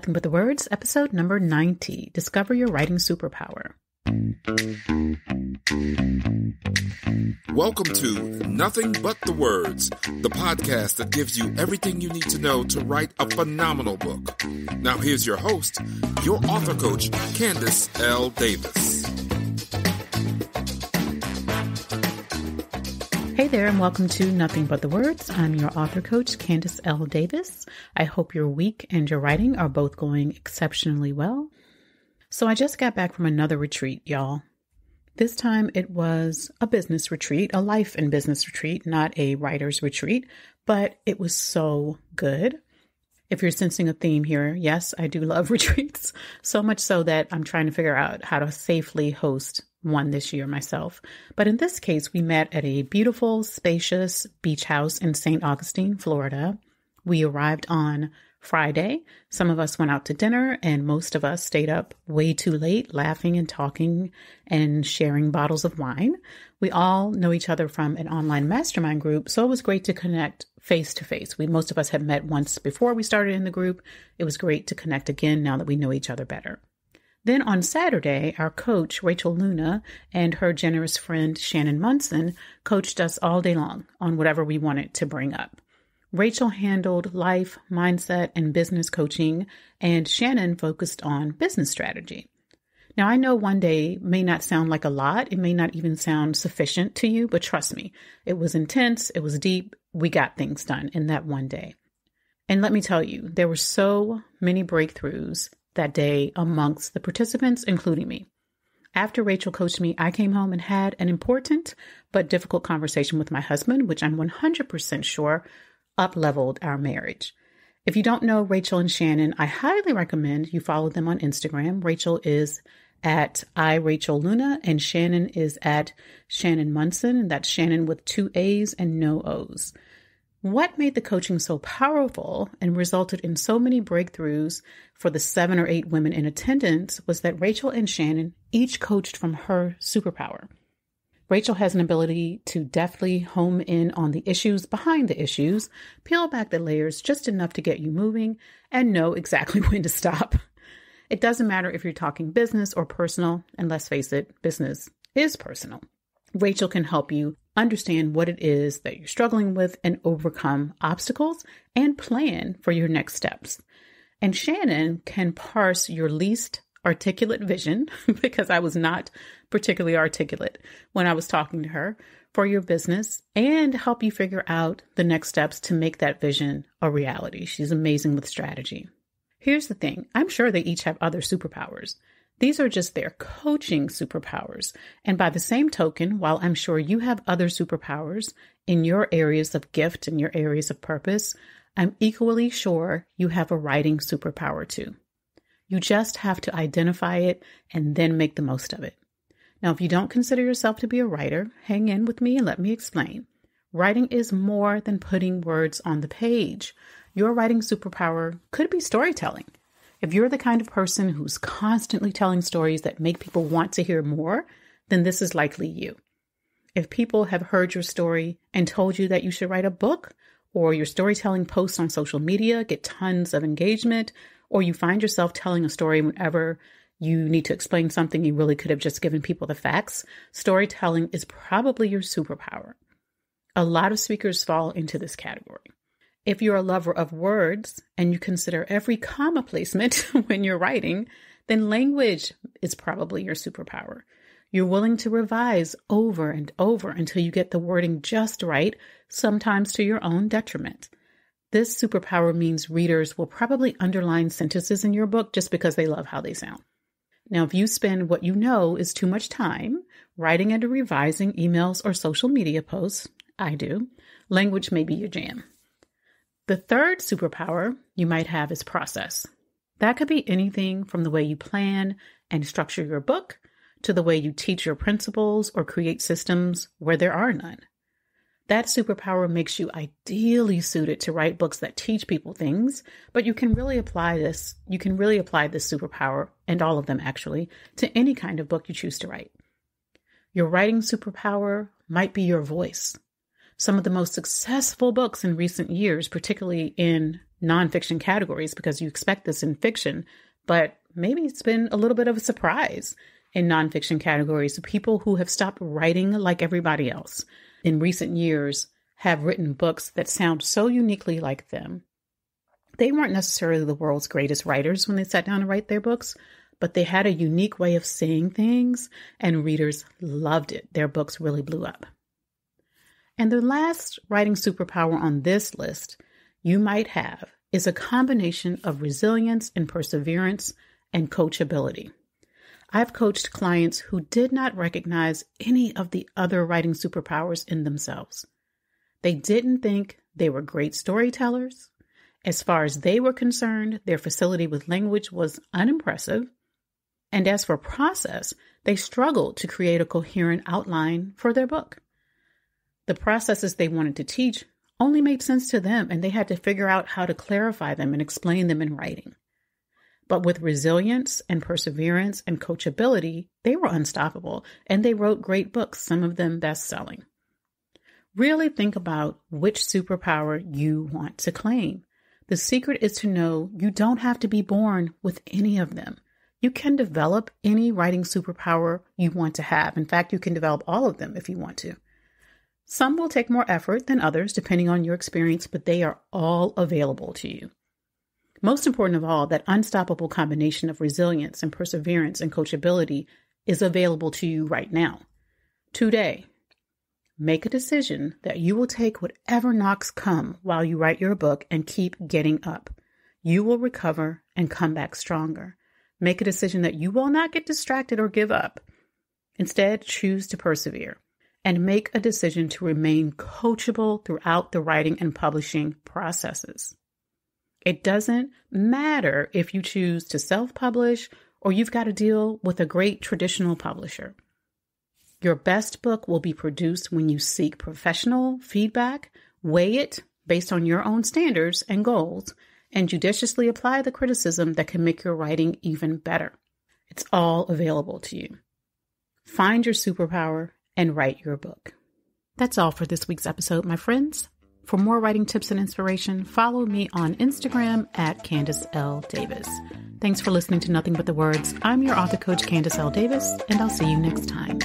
Nothing But the Words, episode number 90, Discover Your Writing Superpower. Welcome to Nothing But the Words, the podcast that gives you everything you need to know to write a phenomenal book. Now here's your host, your author coach, Candace L. Davis. Hey there, and welcome to Nothing But the Words. I'm your author coach, Candace L. Davis. I hope your week and your writing are both going exceptionally well. So I just got back from another retreat, y'all. This time it was a business retreat, a life and business retreat, not a writer's retreat, but it was so good. If you're sensing a theme here, yes, I do love retreats, so much so that I'm trying to figure out how to safely host one this year myself. But in this case, we met at a beautiful, spacious beach house in St. Augustine, Florida. We arrived on Friday. Some of us went out to dinner, and most of us stayed up way too late, laughing and talking and sharing bottles of wine. We all know each other from an online mastermind group, so it was great to connect face to face. Most of us had met once before we started in the group. It was great to connect again now that we know each other better. Then on Saturday, our coach, Rachel Luna, and her generous friend, Shannon Munson, coached us all day long on whatever we wanted to bring up. Rachel handled life, mindset, and business coaching, and Shannon focused on business strategy. Now, I know one day may not sound like a lot. It may not even sound sufficient to you, but trust me, it was intense. It was deep. We got things done in that one day. And let me tell you, there were so many breakthroughs that day amongst the participants, including me. After Rachel coached me, I came home and had an important but difficult conversation with my husband, which I'm 100% sure up-leveled our marriage. If you don't know Rachel and Shannon, I highly recommend you follow them on Instagram. Rachel is at @RachelLuna and Shannon is at Shannon Munson, and that's Shannon with 2 A's and no O's. What made the coaching so powerful and resulted in so many breakthroughs for the 7 or 8 women in attendance was that Rachel and Shannon each coached from her superpower. Rachel has an ability to deftly home in on the issues behind the issues, peel back the layers just enough to get you moving, and know exactly when to stop. It doesn't matter if you're talking business or personal, and let's face it, business is personal. Rachel can help you understand what it is that you're struggling with and overcome obstacles and plan for your next steps. And Shannon can parse your least articulate vision, because I was not particularly articulate when I was talking to her, for your business and help you figure out the next steps to make that vision a reality. She's amazing with strategy. Here's the thing. I'm sure they each have other superpowers. These are just their coaching superpowers. And by the same token, while I'm sure you have other superpowers in your areas of gift and your areas of purpose, I'm equally sure you have a writing superpower too. You just have to identify it and then make the most of it. Now, if you don't consider yourself to be a writer, hang in with me and let me explain. Writing is more than putting words on the page. Your writing superpower could be storytelling. If you're the kind of person who's constantly telling stories that make people want to hear more, then this is likely you. If people have heard your story and told you that you should write a book, or your storytelling posts on social media get tons of engagement, or you find yourself telling a story whenever you need to explain something you really could have just given people the facts, storytelling is probably your superpower. A lot of speakers fall into this category. If you're a lover of words and you consider every comma placement when you're writing, then language is probably your superpower. You're willing to revise over and over until you get the wording just right, sometimes to your own detriment. This superpower means readers will probably underline sentences in your book just because they love how they sound. Now, if you spend what you know is too much time writing and revising emails or social media posts, I do, language may be your jam. The third superpower you might have is process. That could be anything from the way you plan and structure your book to the way you teach your principles or create systems where there are none. That superpower makes you ideally suited to write books that teach people things, but you can really apply this superpower, and all of them actually, to any kind of book you choose to write. Your writing superpower might be your voice. Some of the most successful books in recent years, particularly in nonfiction categories because you expect this in fiction, but maybe it's been a little bit of a surprise in nonfiction categories. People who have stopped writing like everybody else in recent years have written books that sound so uniquely like them. They weren't necessarily the world's greatest writers when they sat down to write their books, but they had a unique way of saying things, and readers loved it. Their books really blew up. And the last writing superpower on this list you might have is a combination of resilience and perseverance and coachability. I've coached clients who did not recognize any of the other writing superpowers in themselves. They didn't think they were great storytellers. As far as they were concerned, their facility with language was unimpressive. And as for process, they struggled to create a coherent outline for their book. The processes they wanted to teach only made sense to them, and they had to figure out how to clarify them and explain them in writing. But with resilience and perseverance and coachability, they were unstoppable, and they wrote great books, some of them best-selling. Really think about which superpower you want to claim. The secret is to know you don't have to be born with any of them. You can develop any writing superpower you want to have. In fact, you can develop all of them if you want to. Some will take more effort than others, depending on your experience, but they are all available to you. Most important of all, that unstoppable combination of resilience and perseverance and coachability is available to you right now. Today, make a decision that you will take whatever knocks come while you write your book and keep getting up. You will recover and come back stronger. Make a decision that you will not get distracted or give up. Instead, choose to persevere and make a decision to remain coachable throughout the writing and publishing processes. It doesn't matter if you choose to self-publish or you've got to deal with a great traditional publisher. Your best book will be produced when you seek professional feedback, weigh it based on your own standards and goals, and judiciously apply the criticism that can make your writing even better. It's all available to you. Find your superpower and write your book. That's all for this week's episode, my friends. For more writing tips and inspiration, follow me on Instagram at Candace L. Davis. Thanks for listening to Nothing But the Words. I'm your author coach, Candace L. Davis, and I'll see you next time.